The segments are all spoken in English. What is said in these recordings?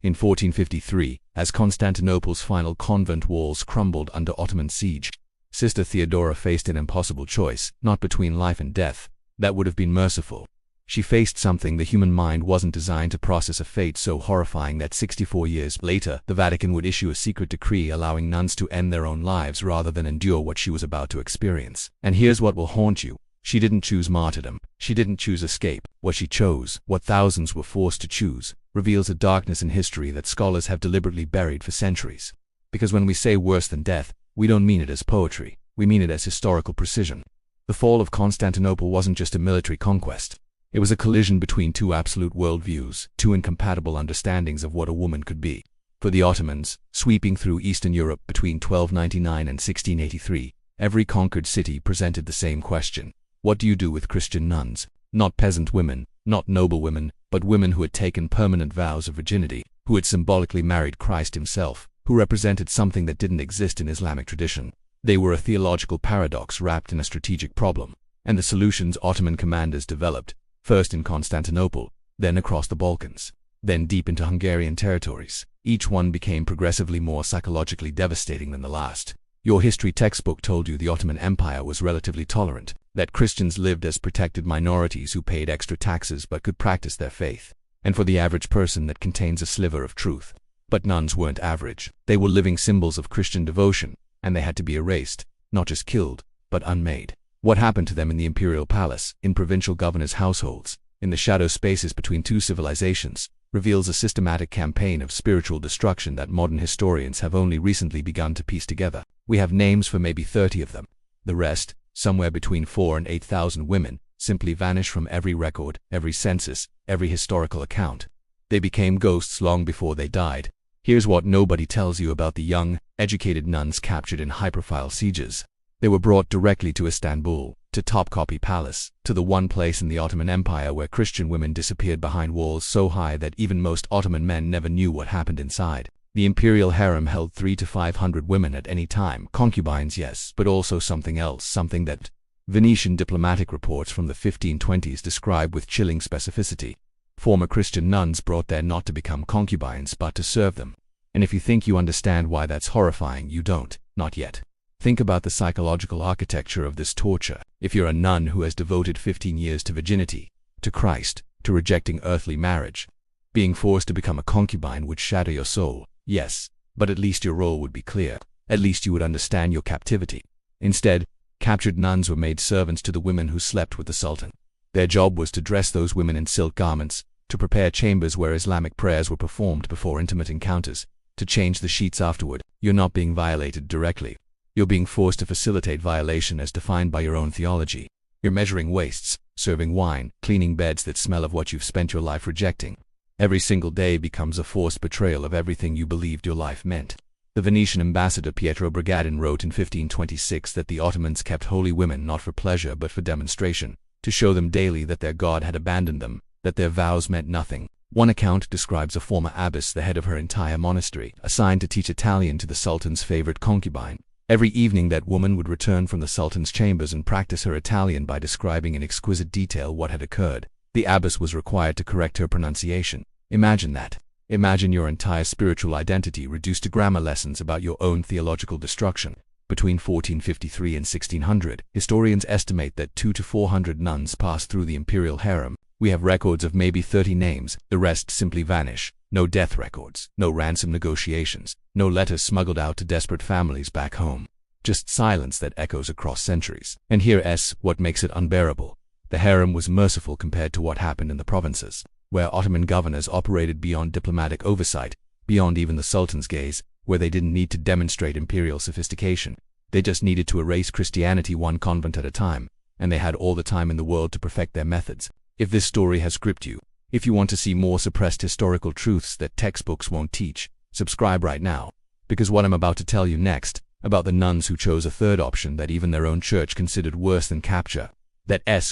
In 1453, as Constantinople's final convent walls crumbled under Ottoman siege, Sister Theodora faced an impossible choice, not between life and death. That would have been merciful. She faced something the human mind wasn't designed to process, a fate so horrifying that 64 years later, the Vatican would issue a secret decree allowing nuns to end their own lives rather than endure what she was about to experience. And here's what will haunt you. She didn't choose martyrdom. She didn't choose escape. What she chose, what thousands were forced to choose, reveals a darkness in history that scholars have deliberately buried for centuries. Because when we say worse than death, we don't mean it as poetry. We mean it as historical precision. The fall of Constantinople wasn't just a military conquest. It was a collision between two absolute worldviews, two incompatible understandings of what a woman could be. For the Ottomans, sweeping through Eastern Europe between 1299 and 1683, every conquered city presented the same question. What do you do with Christian nuns? Not peasant women, not noble women, but women who had taken permanent vows of virginity, who had symbolically married Christ himself, who represented something that didn't exist in Islamic tradition. They were a theological paradox wrapped in a strategic problem, and the solutions Ottoman commanders developed, first in Constantinople, then across the Balkans, then deep into Hungarian territories. Each one became progressively more psychologically devastating than the last. Your history textbook told you the Ottoman Empire was relatively tolerant, that Christians lived as protected minorities who paid extra taxes but could practice their faith. And for the average person, that contains a sliver of truth. But nuns weren't average. They were living symbols of Christian devotion, and they had to be erased, not just killed, but unmade. What happened to them in the imperial palace, in provincial governors' households, in the shadow spaces between two civilizations, reveals a systematic campaign of spiritual destruction that modern historians have only recently begun to piece together. We have names for maybe 30 of them. The rest, somewhere between 4,000 and 8,000 women, simply vanish from every record, every census, every historical account. They became ghosts long before they died. Here's what nobody tells you about the young, educated nuns captured in high-profile sieges. They were brought directly to Istanbul, to Topkapi Palace, to the one place in the Ottoman Empire where Christian women disappeared behind walls so high that even most Ottoman men never knew what happened inside. The imperial harem held 300 to 500 women at any time. Concubines, yes, but also something else, something that Venetian diplomatic reports from the 1520s describe with chilling specificity. Former Christian nuns brought there not to become concubines but to serve them. And if you think you understand why that's horrifying, you don't, not yet. Think about the psychological architecture of this torture. If you're a nun who has devoted 15 years to virginity, to Christ, to rejecting earthly marriage, being forced to become a concubine would shatter your soul, yes, but at least your role would be clear. At least you would understand your captivity. Instead, captured nuns were made servants to the women who slept with the Sultan. Their job was to dress those women in silk garments, to prepare chambers where Islamic prayers were performed before intimate encounters, to change the sheets afterward. You're not being violated directly. You're being forced to facilitate violation as defined by your own theology. You're measuring waists, serving wine, cleaning beds that smell of what you've spent your life rejecting. Every single day becomes a forced betrayal of everything you believed your life meant. The Venetian ambassador Pietro Bragadin wrote in 1526 that the Ottomans kept holy women not for pleasure but for demonstration, to show them daily that their God had abandoned them, that their vows meant nothing. One account describes a former abbess, the head of her entire monastery, assigned to teach Italian to the Sultan's favorite concubine. Every evening that woman would return from the Sultan's chambers and practice her Italian by describing in exquisite detail what had occurred. The abbess was required to correct her pronunciation. Imagine that. Imagine your entire spiritual identity reduced to grammar lessons about your own theological destruction. Between 1453 and 1600, historians estimate that 200 to 400 nuns passed through the imperial harem. We have records of maybe 30 names, the rest simply vanish. No death records, no ransom negotiations, no letters smuggled out to desperate families back home. Just silence that echoes across centuries. And here's what makes it unbearable. The harem was merciful compared to what happened in the provinces, where Ottoman governors operated beyond diplomatic oversight, beyond even the Sultan's gaze, where they didn't need to demonstrate imperial sophistication. They just needed to erase Christianity one convent at a time, and they had all the time in the world to perfect their methods. If this story has gripped you, if you want to see more suppressed historical truths that textbooks won't teach, subscribe right now. Because what I'm about to tell you next, about the nuns who chose a third option that even their own church considered worse than capture,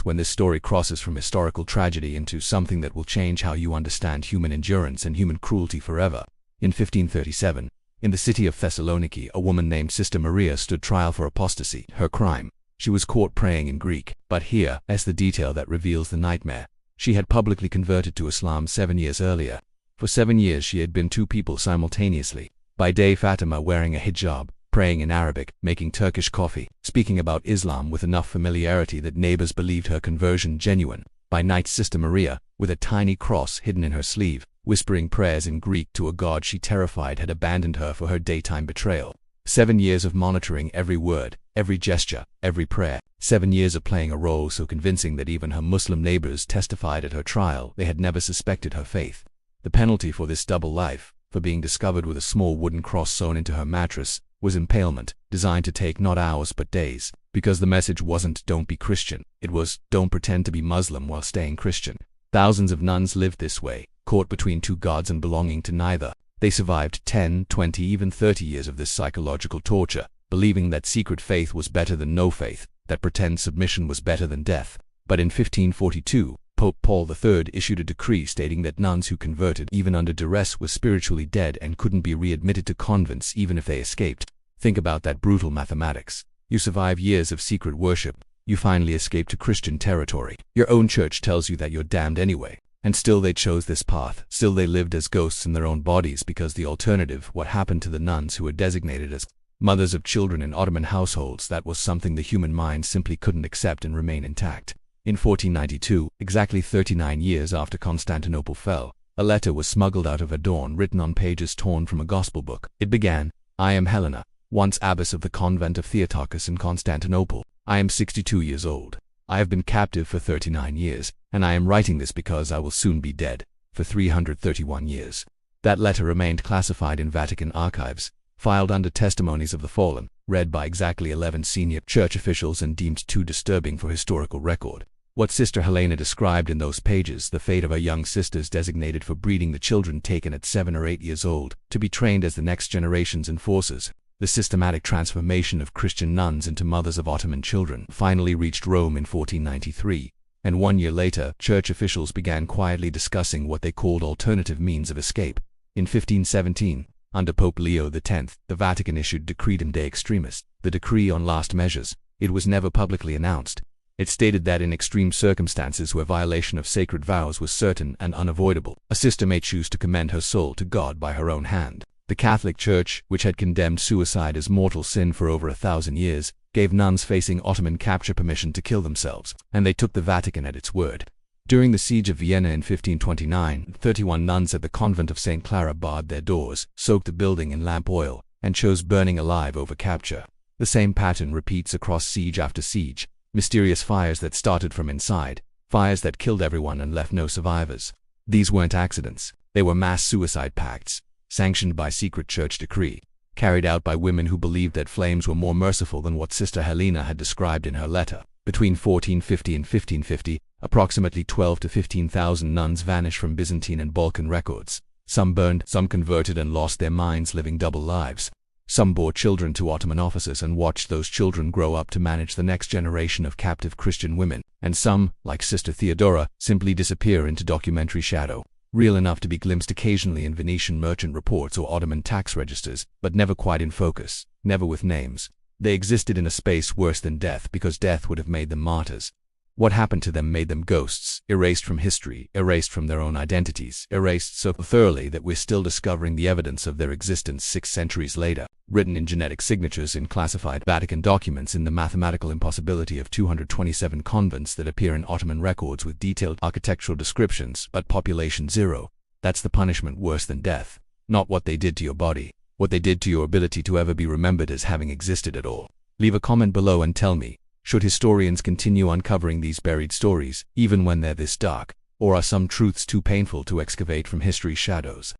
when this story crosses from historical tragedy into something that will change how you understand human endurance and human cruelty forever. In 1537, in the city of Thessaloniki, a woman named Sister Maria stood trial for apostasy. Her crime: she was caught praying in Greek. But here's the detail that reveals the nightmare. She had publicly converted to Islam 7 years earlier. For 7 years she had been two people simultaneously. By day Fatima wearing a hijab, praying in Arabic, making Turkish coffee, speaking about Islam with enough familiarity that neighbors believed her conversion genuine. By night Sister Maria, with a tiny cross hidden in her sleeve, whispering prayers in Greek to a God she terrified had abandoned her for her daytime betrayal. 7 years of monitoring every word, every gesture, every prayer. 7 years of playing a role so convincing that even her Muslim neighbors testified at her trial they had never suspected her faith. The penalty for this double life, for being discovered with a small wooden cross sewn into her mattress, was impalement, designed to take not hours but days, because the message wasn't "don't be Christian," it was "don't pretend to be Muslim while staying Christian." Thousands of nuns lived this way, caught between two gods and belonging to neither. They survived 10, 20, even 30 years of this psychological torture, believing that secret faith was better than no faith, that pretend submission was better than death. But in 1542, Pope Paul III issued a decree stating that nuns who converted even under duress were spiritually dead and couldn't be readmitted to convents even if they escaped. Think about that brutal mathematics. You survive years of secret worship, you finally escape to Christian territory. Your own church tells you that you're damned anyway. And still they chose this path, still they lived as ghosts in their own bodies because the alternative, what happened to the nuns who were designated as mothers of children in Ottoman households, that was something the human mind simply couldn't accept and remain intact. In 1492, exactly 39 years after Constantinople fell, a letter was smuggled out of Adorn written on pages torn from a gospel book. It began, "I am Helena, once abbess of the convent of Theotokos in Constantinople. I am 62 years old. I have been captive for 39 years, and I am writing this because I will soon be dead, for 331 years. That letter remained classified in Vatican archives, filed under testimonies of the fallen, read by exactly 11 senior church officials and deemed too disturbing for historical record. What Sister Helena described in those pages, the fate of her young sisters designated for breeding the children taken at 7 or 8 years old, to be trained as the next generation's enforcers. The systematic transformation of Christian nuns into mothers of Ottoman children finally reached Rome in 1493, and 1 year later, church officials began quietly discussing what they called alternative means of escape. In 1517, under Pope Leo X, the Vatican issued Decretum de Extremis, the decree on last measures. It was never publicly announced. It stated that in extreme circumstances where violation of sacred vows was certain and unavoidable, a sister may choose to commend her soul to God by her own hand. The Catholic Church, which had condemned suicide as mortal sin for over 1,000 years, gave nuns facing Ottoman capture permission to kill themselves, and they took the Vatican at its word. During the siege of Vienna in 1529, 31 nuns at the convent of St. Clara barred their doors, soaked the building in lamp oil, and chose burning alive over capture. The same pattern repeats across siege after siege. Mysterious fires that started from inside, fires that killed everyone and left no survivors. These weren't accidents, they were mass suicide pacts, sanctioned by secret church decree, carried out by women who believed that flames were more merciful than what Sister Helena had described in her letter. Between 1450 and 1550, approximately 12 to 15,000 nuns vanished from Byzantine and Balkan records. Some burned, some converted and lost their minds living double lives. Some bore children to Ottoman officers and watched those children grow up to manage the next generation of captive Christian women. And some, like Sister Theodora, simply disappear into documentary shadow. Real enough to be glimpsed occasionally in Venetian merchant reports or Ottoman tax registers, but never quite in focus, never with names. They existed in a space worse than death because death would have made them martyrs. What happened to them made them ghosts, erased from history, erased from their own identities, erased so thoroughly that we're still discovering the evidence of their existence 6 centuries later, written in genetic signatures in classified Vatican documents, in the mathematical impossibility of 227 convents that appear in Ottoman records with detailed architectural descriptions, but population 0. That's the punishment worse than death. Not what they did to your body, what they did to your ability to ever be remembered as having existed at all. Leave a comment below and tell me, should historians continue uncovering these buried stories, even when they're this dark, or are some truths too painful to excavate from history's shadows?